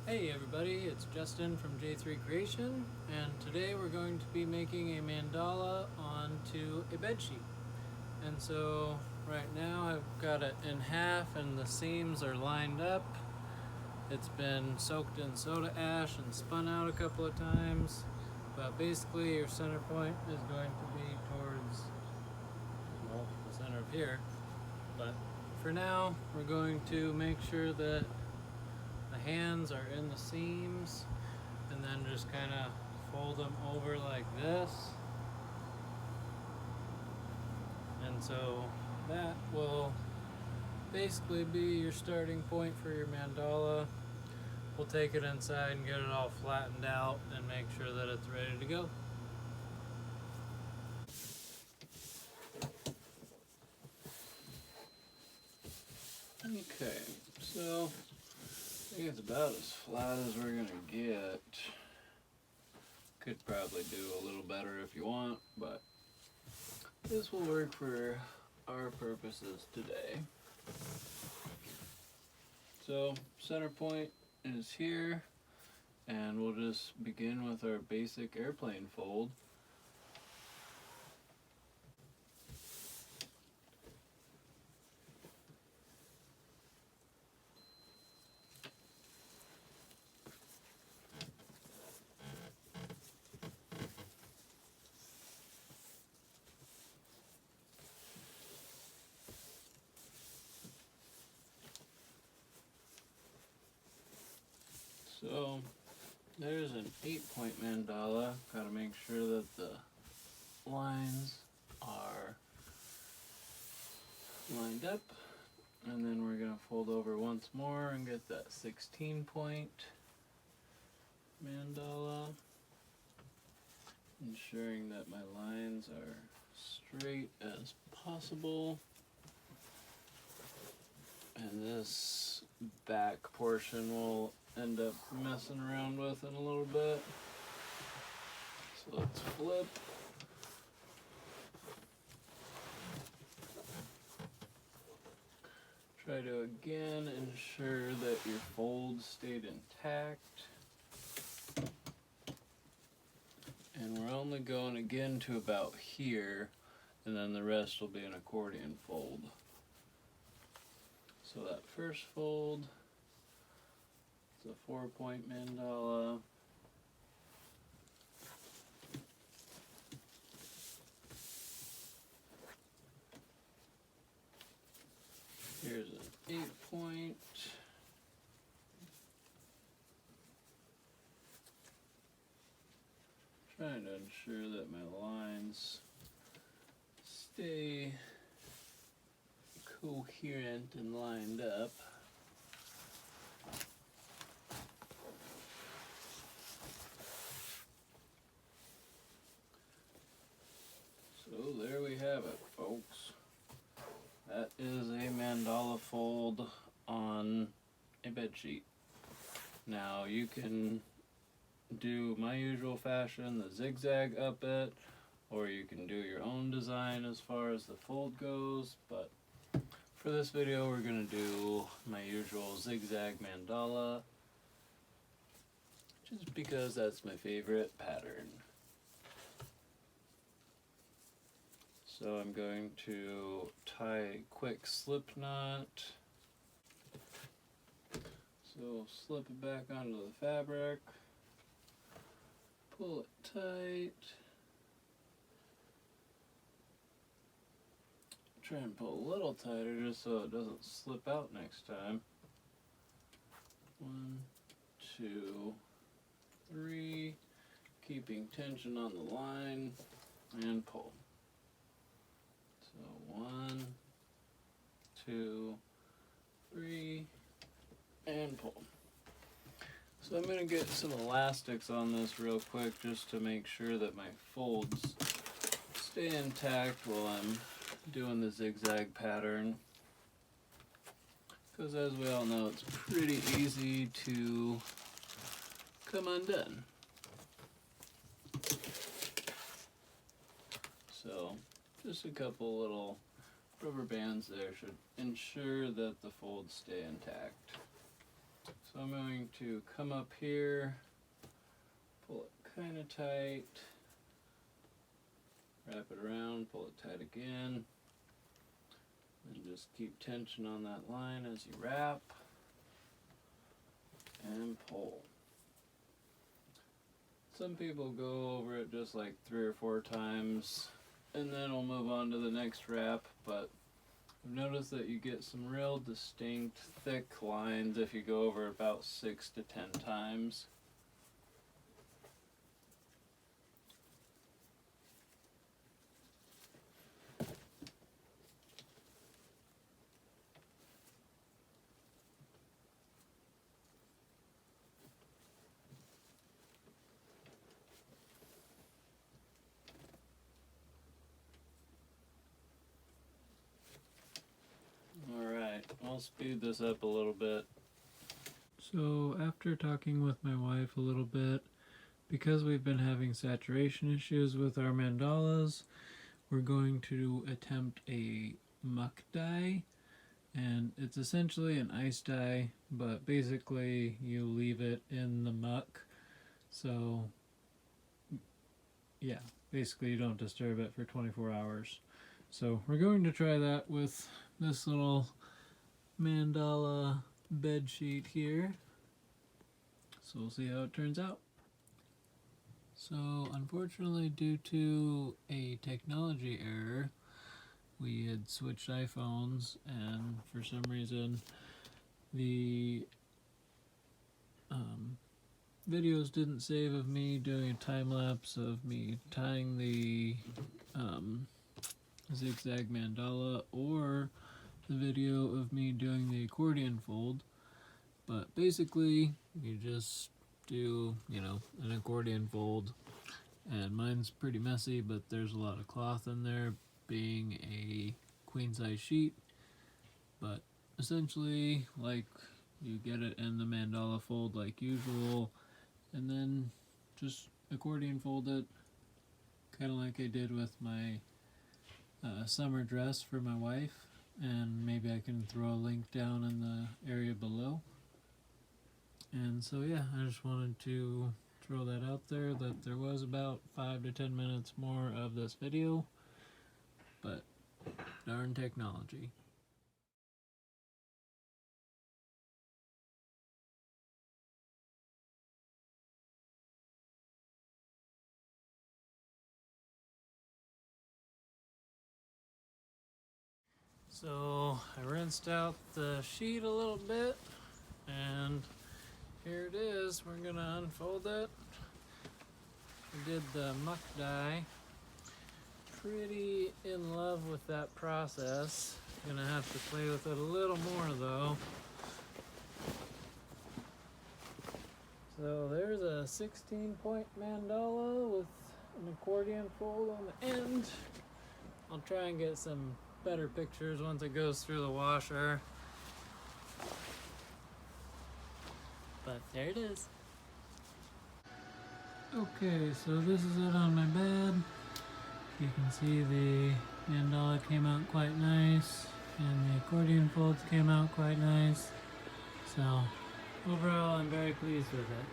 Hey everybody, it's Justin from J3 Creation, and today we're going to be making a mandala onto a bed sheet. And so right now I've got it in half and the seams are lined up. It's been soaked in soda ash and spun out a couple of times, but basically your center point is going to be towards, well, the center of here. But for now, we're going to make sure that the hands are in the seams and then just kind of fold them over like this. And so that will basically be your starting point for your mandala. We'll take it inside and get it all flattened out and make sure that it's ready to go. Okay, so I think it's about as flat as we're gonna get. Could probably do a little better if you want, but this will work for our purposes today. So center point is here, and we'll just begin with our basic airplane fold. So there's an 8-point mandala. Gotta make sure that the lines are lined up, and then we're gonna fold over once more and get that 16-point mandala, ensuring that my lines are straight as possible. And this back portion we'll end up messing around with in a little bit. So let's flip. Try to again ensure that your fold stayed intact. And we're only going again to about here, and then the rest will be an accordion fold. So that first fold, it's a 4-point mandala. Here's an 8-point. Trying to ensure that my lines stay coherent and lined up. So there we have it, folks. That is a mandala fold on a bed sheet. Now you can do my usual fashion, the zigzag up it, or you can do your own design as far as the fold goes, but for this video we're going to do my usual zigzag mandala, just because that's my favorite pattern. So I'm going to tie a quick slip knot. So slip it back onto the fabric, pull it tight, try and pull a little tighter just so it doesn't slip out next time. 1, 2, 3, keeping tension on the line, and pull. So 1, 2, 3, and pull. So I'm going to get some elastics on this real quick just to make sure that my folds stay intact while I'm doing the zigzag pattern, because as we all know, it's pretty easy to come undone. So just a couple little rubber bands there should ensure that the folds stay intact. So I'm going to come up here, pull it kind of tight, wrap it around, pull it tight again, and just keep tension on that line as you wrap and pull. Some people go over it just like 3 or 4 times and then we'll move on to the next wrap, but I've noticed that you get some real distinct thick lines if you go over about 6 to 10 times. Alright, I'll speed this up a little bit. So after talking with my wife a little bit, because we've been having saturation issues with our mandalas, we're going to attempt a muck dye, and it's essentially an ice dye, but basically you leave it in the muck, so yeah, basically you don't disturb it for 24 hours. So we're going to try that with this little mandala bed sheet here. So we'll see how it turns out. So unfortunately, due to a technology error, we had switched iPhones, and for some reason the videos didn't save of me doing a time lapse of me tying the zigzag mandala, or the video of me doing the accordion fold. But basically you just do, an accordion fold, and mine's pretty messy, but there's a lot of cloth in there, being a queen size sheet. But essentially, like, you get it in the mandala fold like usual, and then just accordion fold it, kind of like I did with my summer dress for my wife, and maybe I can throw a link down in the area below. And so yeah, I just wanted to throw that out there, that there was about 5 to 10 minutes more of this video, but darn technology. So I rinsed out the sheet a little bit, and here it is. We're gonna unfold it. I did the muck dye. Pretty in love with that process. Gonna have to play with it a little more though. So there's a 16-point mandala with an accordion fold on the end. I'll try and get some better pictures once it goes through the washer. But there it is. Okay, so this is it on my bed. You can see the mandala came out quite nice, and the accordion folds came out quite nice. So overall, I'm very pleased with it.